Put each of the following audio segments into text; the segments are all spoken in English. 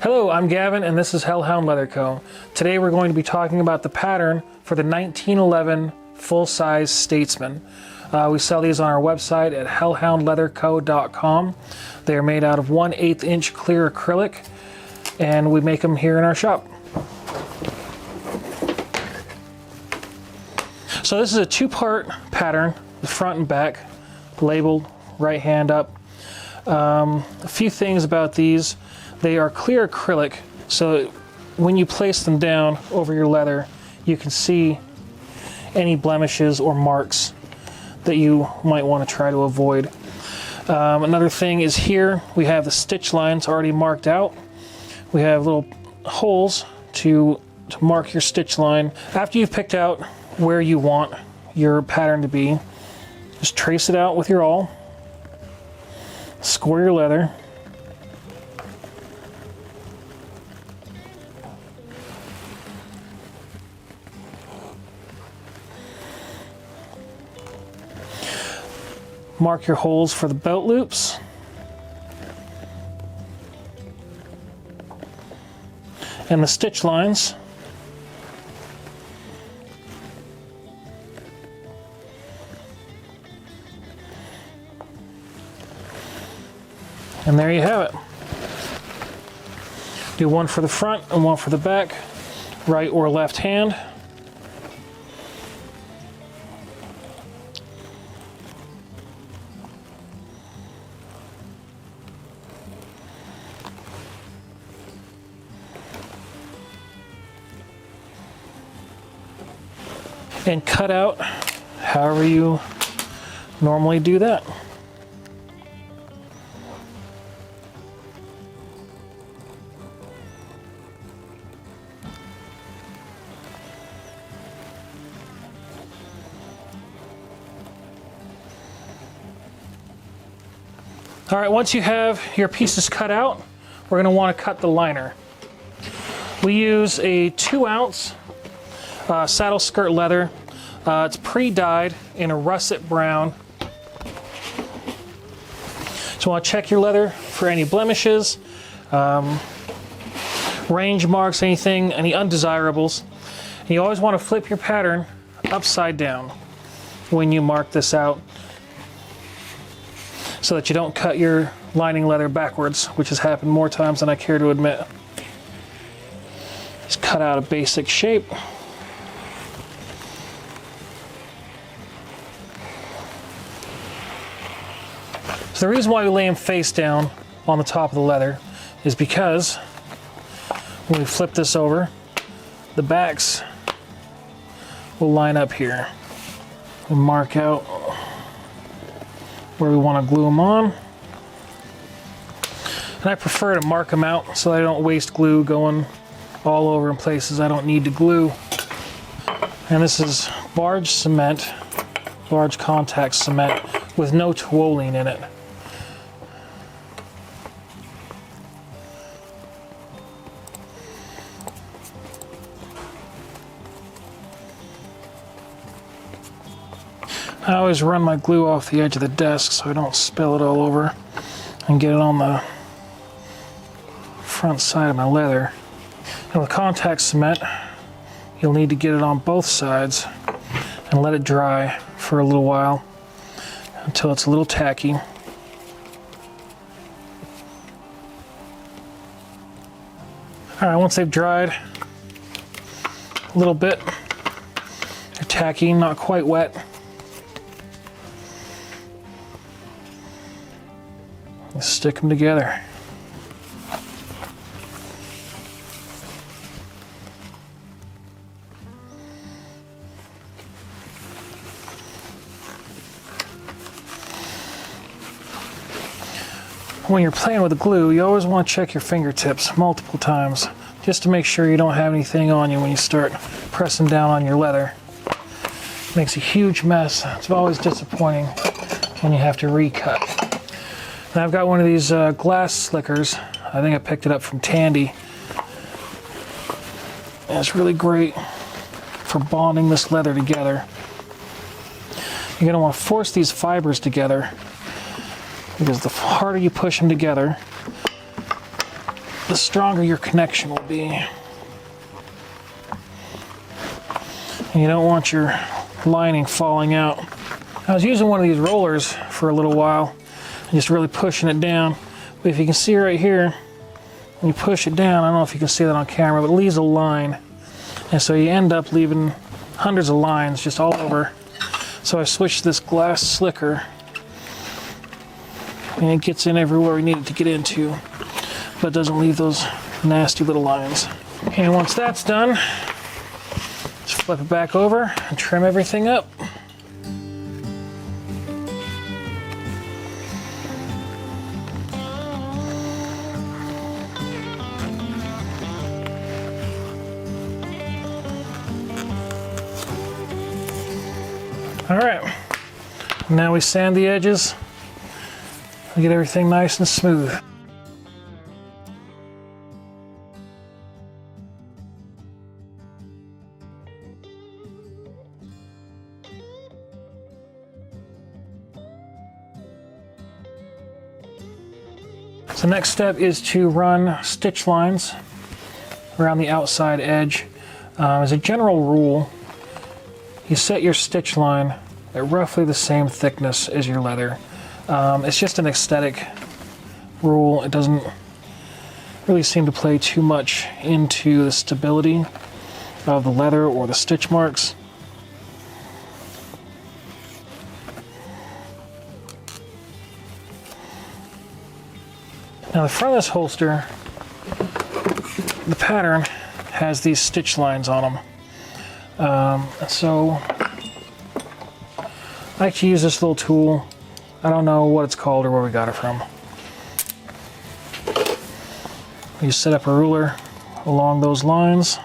Hello, I'm Gavin and this is Hellhound Leather Co. Today we're going to be talking about the pattern for the 1911 full-size Statesman. We sell these on our website at hellhoundleatherco.com. They are made out of 1/8 inch clear acrylic and we make them here in our shop. So this is a two-part pattern, the front and back, labeled right hand up. A few things about these. They are clear acrylic, so when you place them down over your leather, you can see any blemishes or marks that you might want to try to avoid. Another thing is here we have the stitch lines already marked out. We have little holes to mark your stitch line. After you've picked out where you want your pattern to be, just trace it out with your awl, score your leather, mark your holes for the belt loops, and the stitch lines. And there you have it. Do one for the front and one for the back, right or left hand. And cut out however you normally do that. All right, once you have your pieces cut out, we're going to want to cut the liner. We use a 2-ounce saddle skirt leather. It's pre-dyed in a russet brown. So you want to check your leather for any blemishes, range marks, anything, any undesirables. And you always want to flip your pattern upside down when you mark this out, so that you don't cut your lining leather backwards, which has happened more times than I care to admit. Just cut out a basic shape. So the reason why we lay them face down on the top of the leather is because when we flip this over, the backs will line up here. We'll mark out where we want to glue them on. And I prefer to mark them out so I don't waste glue going all over in places I don't need to glue. And this is barge cement, barge contact cement with no toluene in it. I always run my glue off the edge of the desk so I don't spill it all over and get it on the front side of my leather. And with contact cement, you'll need to get it on both sides and let it dry for a little while until it's a little tacky. All right, once they've dried a little bit, they're tacky, not quite wet. Stick them together. When you're playing with the glue, you always want to check your fingertips multiple times just to make sure you don't have anything on you when you start pressing down on your leather. It makes a huge mess. It's always disappointing when you have to recut. And I've got one of these glass slickers. I think I picked it up from Tandy. And it's really great for bonding this leather together. You're going to want to force these fibers together, because the harder you push them together, the stronger your connection will be. And you don't want your lining falling out. I was using one of these rollers for a little while, and just really pushing it down. But if you can see right here, when you push it down, I don't know if you can see that on camera, but it leaves a line. And so you end up leaving hundreds of lines just all over. So I switched to this glass slicker, and it gets in everywhere we need it to get into, but doesn't leave those nasty little lines. And once that's done, just flip it back over and trim everything up. All right, now we sand the edges and get everything nice and smooth. So next step is to run stitch lines around the outside edge. As a general rule, you set your stitch line at roughly the same thickness as your leather. It's just an aesthetic rule. It doesn't really seem to play too much into the stability of the leather or the stitch marks. Now the front of this holster, the pattern has these stitch lines on them. So I like to use this little tool. I don't know what it's called or where we got it from. You set up a ruler along those lines.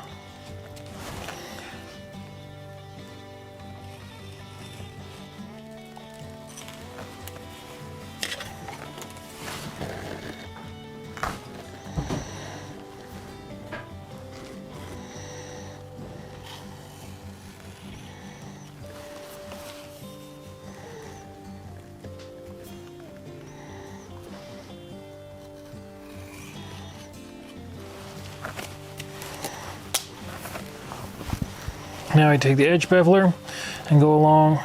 Now I take the edge beveler and go along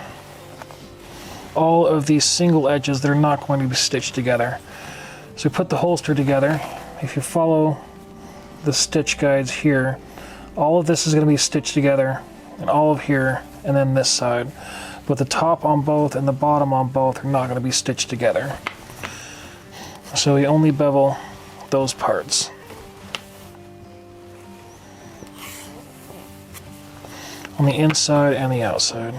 all of these single edges that are not going to be stitched together. So we put the holster together. If you follow the stitch guides here, all of this is going to be stitched together, and all of here, and then this side. But the top on both and the bottom on both are not going to be stitched together. So we only bevel those parts. On the inside and the outside.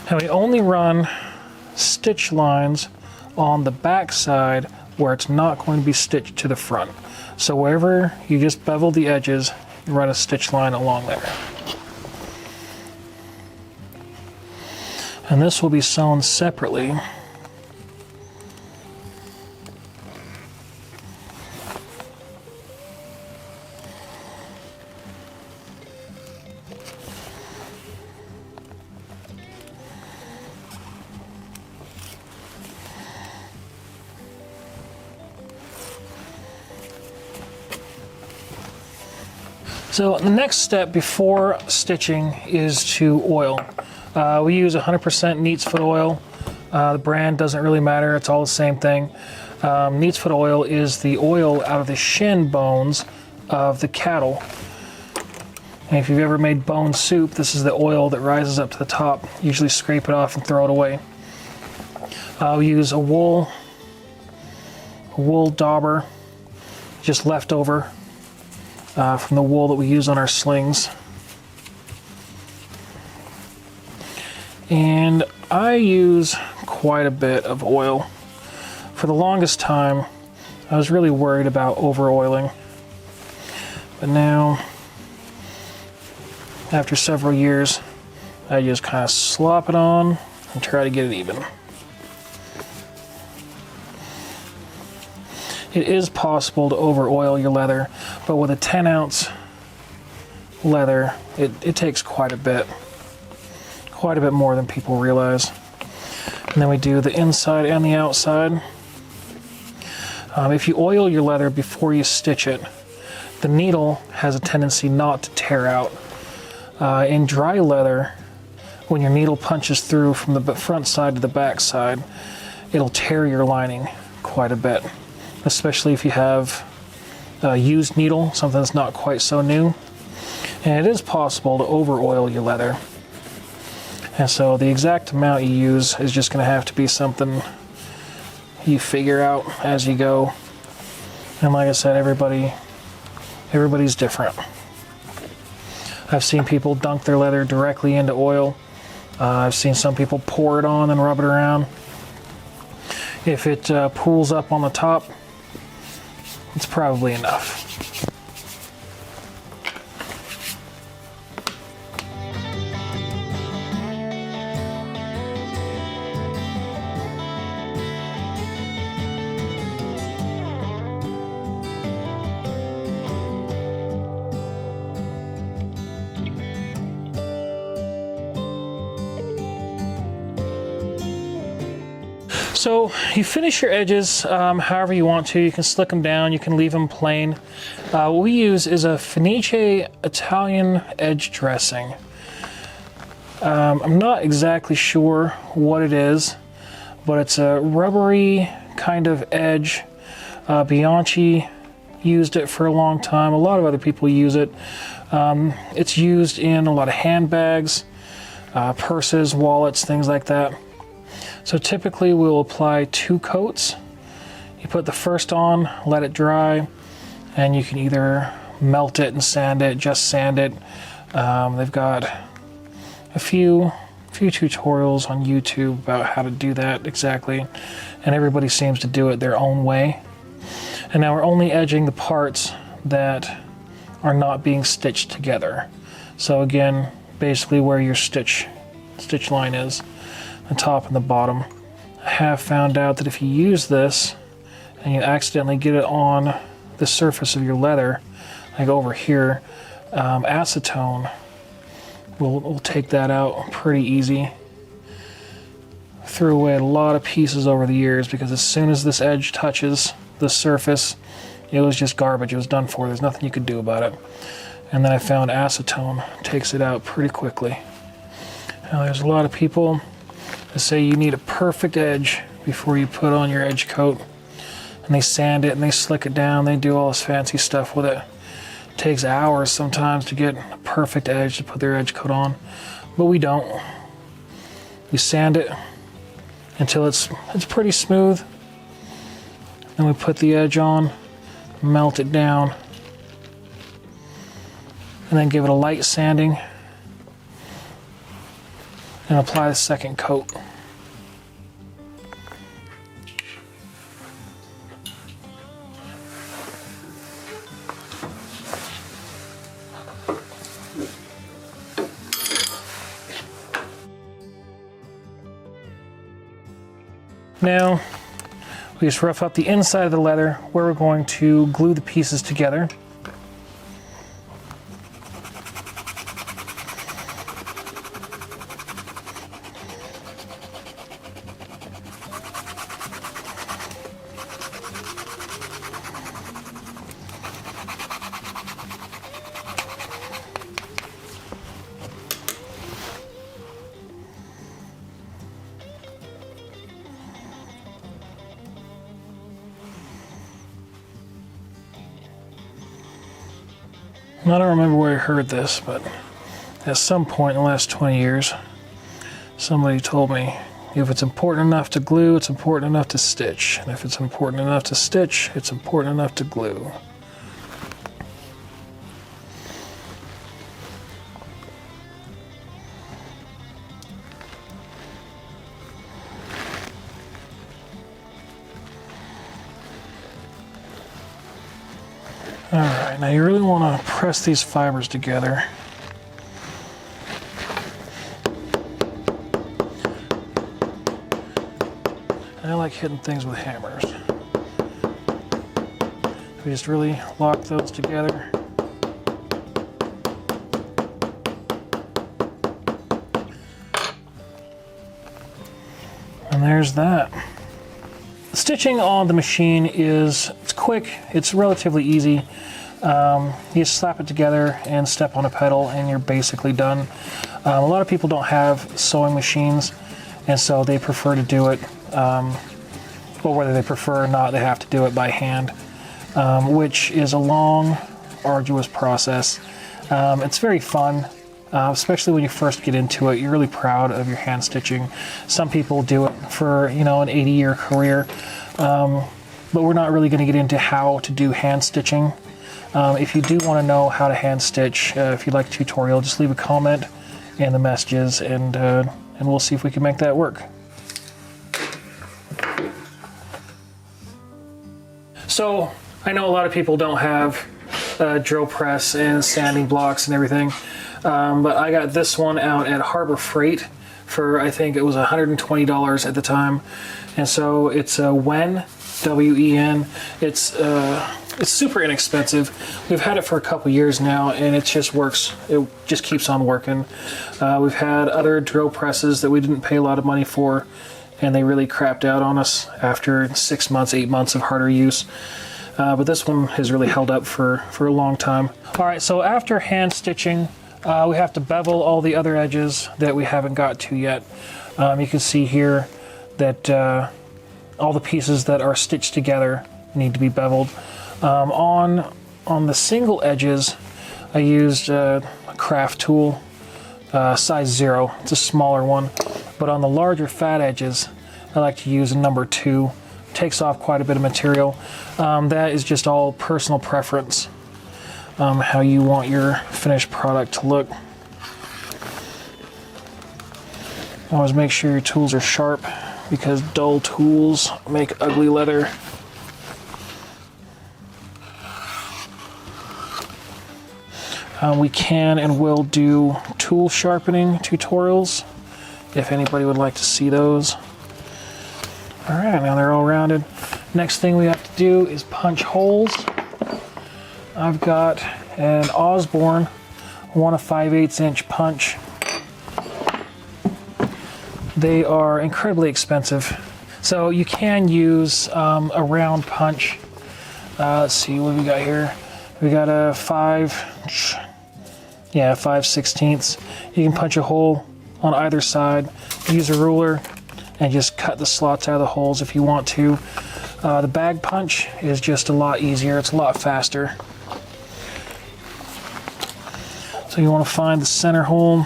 Now we only run stitch lines on the back side where it's not going to be stitched to the front. So wherever you just bevel the edges, you run a stitch line along there. And this will be sewn separately. So the next step before stitching is to oil. We use 100% neat's foot oil. The brand doesn't really matter, it's all the same thing. Neat's foot oil is the oil out of the shin bones of the cattle. And if you've ever made bone soup, this is the oil that rises up to the top. Usually scrape it off and throw it away. We use a wool dauber, just left over from the wool that we use on our slings. And I use quite a bit of oil. For the longest time, I was really worried about over-oiling. But now, after several years, I just kind of slop it on and try to get it even. It is possible to over-oil your leather, but with a 10-ounce leather, it takes quite a bit. quite a bit more than people realize. And then we do the inside and the outside. If you oil your leather before you stitch it, the needle has a tendency not to tear out. In dry leather, when your needle punches through from the front side to the back side, it'll tear your lining quite a bit, especially if you have a used needle, something that's not quite so new. And it is possible to over oil your leather. And so the exact amount you use is just going to have to be something you figure out as you go. And like I said, everybody's different. I've seen people dunk their leather directly into oil. I've seen some people pour it on and rub it around. If it pools up on the top, it's probably enough. So you finish your edges however you want to. You can slick them down, you can leave them plain. What we use is a Fenice Italian edge dressing. I'm not exactly sure what it is, but it's a rubbery kind of edge. Bianchi used it for a long time. A lot of other people use it. It's used in a lot of handbags, purses, wallets, things like that. So typically we'll apply 2 coats. You put the first on, let it dry, and you can either melt it and sand it, just sand it. They've got a few tutorials on YouTube about how to do that exactly, and everybody seems to do it their own way. And now we're only edging the parts that are not being stitched together. So again, basically where your stitch line is, the top and the bottom. I have found out that if you use this and you accidentally get it on the surface of your leather, like over here, acetone will take that out pretty easy. Threw away a lot of pieces over the years because as soon as this edge touches the surface, it was just garbage. It was done for. There's nothing you could do about it. And then I found acetone takes it out pretty quickly. Now there's a lot of people that say you need a perfect edge before you put on your edge coat, and they sand it and they slick it down. They do all this fancy stuff with it. It takes hours sometimes to get a perfect edge to put their edge coat on, but we don't. We sand it until it's pretty smooth. Then we put the edge on, melt it down, and then give it a light sanding and apply the second coat. Now, we just rough up the inside of the leather where we're going to glue the pieces together. I don't remember where I heard this, but at some point in the last 20 years, somebody told me, if it's important enough to glue, it's important enough to stitch. And if it's important enough to stitch, it's important enough to glue. Alright, now you really want to press these fibers together. I like hitting things with hammers. We just really lock those together. And there's that. Stitching on the machine it's quick, it's relatively easy. You just slap it together and step on a pedal and you're basically done. A lot of people don't have sewing machines, and so they prefer to do it, well, whether they prefer or not, they have to do it by hand, which is a long, arduous process. It's very fun, especially when you first get into it. You're really proud of your hand stitching. Some people do it for, you know, an 80-year career, but we're not really going to get into how to do hand stitching. If you do want to know how to hand stitch, if you'd like a tutorial, just leave a comment in the messages, and we'll see if we can make that work. So I know a lot of people don't have a drill press and sanding blocks and everything, but I got this one out at Harbor Freight for, I think it was $120 at the time, and so it's a Wen, W-E-N. It's super inexpensive. We've had it for a couple years now, and it just works. It just keeps on working. We've had other drill presses that we didn't pay a lot of money for, and they really crapped out on us after 6 months, 8 months of harder use. But this one has really held up for a long time. All right, so after hand stitching, we have to bevel all the other edges that we haven't got to yet. You can see here that all the pieces that are stitched together need to be beveled. On the single edges, I used a craft tool, size 0. It's a smaller one. But on the larger fat edges, I like to use a number 2. Takes off quite a bit of material. That is just all personal preference, how you want your finished product to look. Always make sure your tools are sharp, because dull tools make ugly leather. We can and will do tool sharpening tutorials if anybody would like to see those. All right, now they're all rounded. Next thing we have to do is punch holes. I've got an Osborne 1 5/8 inch punch. They are incredibly expensive. So you can use a round punch. Let's see what we got here. We got a 5/16. You can punch a hole on either side. Use a ruler and just cut the slots out of the holes if you want to. The bag punch is just a lot easier. It's a lot faster. So you want to find the center hole.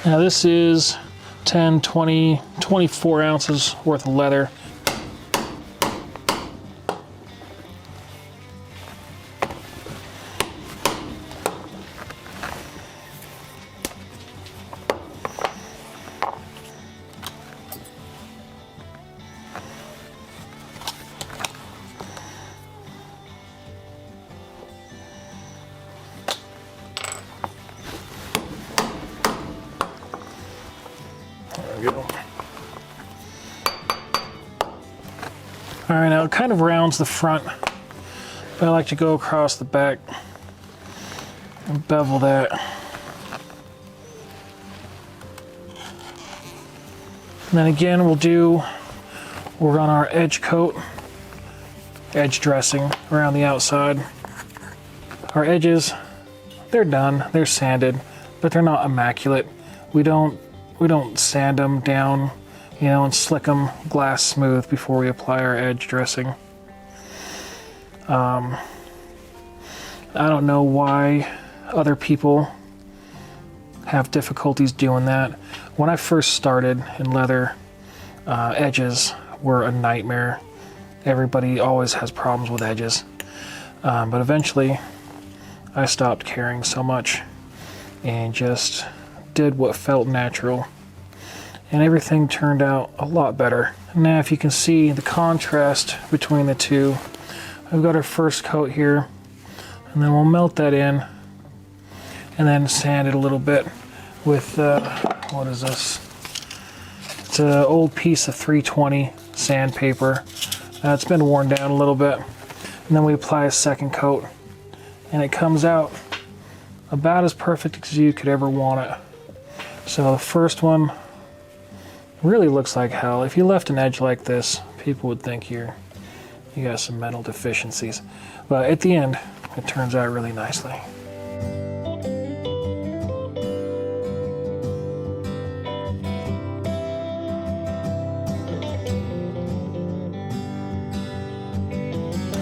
Now this is 10, 20, 24 ounces worth of leather. All right, now it kind of rounds the front, but I like to go across the back and bevel that. And then again, we'll run our edge coat, edge dressing around the outside. Our edges, they're done, they're sanded, but they're not immaculate. We don't sand them down, you know, and slick them glass smooth before we apply our edge dressing. I don't know why other people have difficulties doing that. When I first started in leather, edges were a nightmare. Everybody always has problems with edges. But eventually I stopped caring so much and just did what felt natural. And everything turned out a lot better. Now if you can see the contrast between the two, I've got our first coat here, and then we'll melt that in and then sand it a little bit with, what is this? It's an old piece of 320 sandpaper. It's been worn down a little bit. And then we apply a second coat, and it comes out about as perfect as you could ever want it. So the first one really looks like hell. If you left an edge like this, people would think you got some mental deficiencies. But at the end, it turns out really nicely.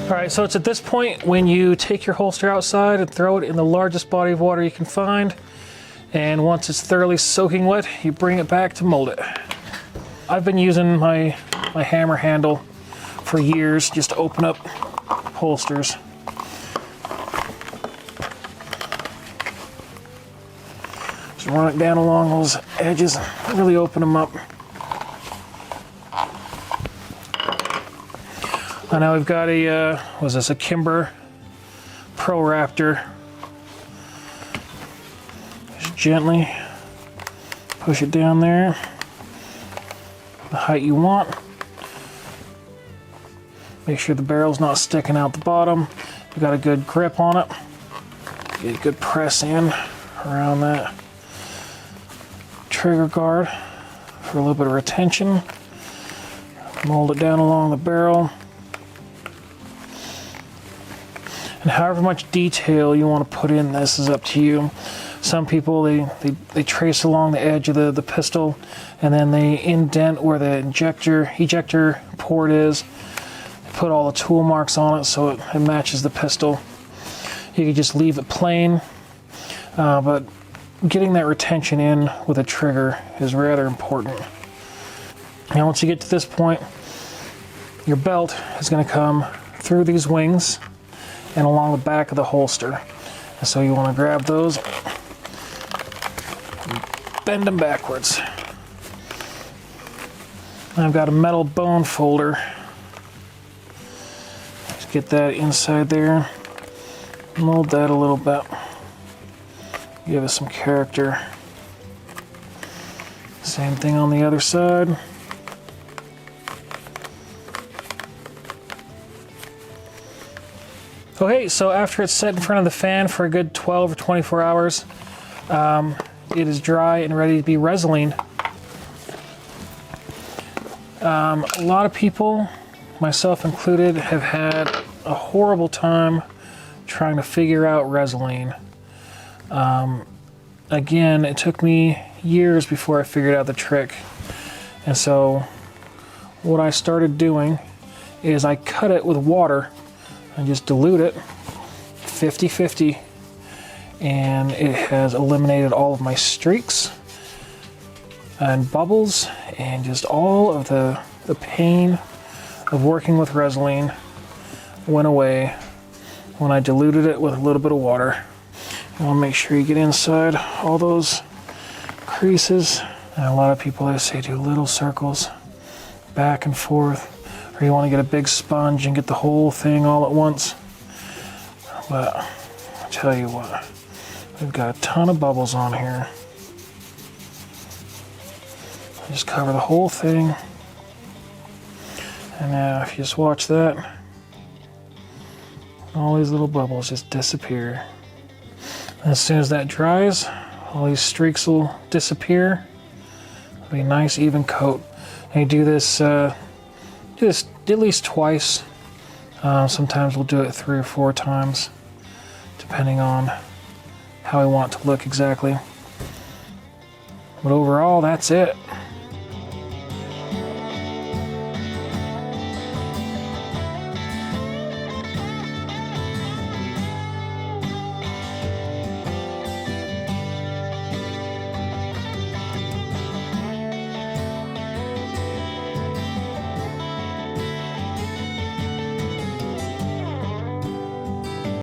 All right, so it's at this point when you take your holster outside and throw it in the largest body of water you can find. And once it's thoroughly soaking wet, you bring it back to mold it. I've been using my hammer handle for years just to open up holsters. Just run it down along those edges, really open them up. I know we've got a, was this a Kimber Pro Raptor. Just gently push it down there, the height you want. Make sure the barrel's not sticking out the bottom. You've got a good grip on it. Get a good press in around that trigger guard for a little bit of retention. Mold it down along the barrel. And however much detail you want to put in this is up to you. Some people, they trace along the edge of the pistol, and then they indent where the ejector port is. They put all the tool marks on it so it matches the pistol. You can just leave it plain, but getting that retention in with a trigger is rather important. Now once you get to this point, your belt is going to come through these wings and along the back of the holster. And so you want to grab those, bend them backwards. I've got a metal bone folder. Just get that inside there, mold that a little bit, give it some character. Same thing on the other side. Okay, so after it's set in front of the fan for a good 12 or 24 hours, it is dry and ready to be resolene. A lot of people, myself included, have had a horrible time trying to figure out resolene. Again, it took me years before I figured out the trick. And so what I started doing is I cut it with water and just dilute it 50-50, and it has eliminated all of my streaks and bubbles and just all of the pain of working with resolene went away when I diluted it with a little bit of water. You want to make sure you get inside all those creases. And a lot of people, I say, do little circles back and forth, or you want to get a big sponge and get the whole thing all at once. But I'll tell you what, we've got a ton of bubbles on here. Just cover the whole thing. And now if you just watch that, all these little bubbles just disappear. And as soon as that dries, all these streaks will disappear. It'll be a nice even coat. And you do this at least twice. Sometimes we'll do it 3 or 4 times, depending on how we want it to look exactly. But overall, that's it.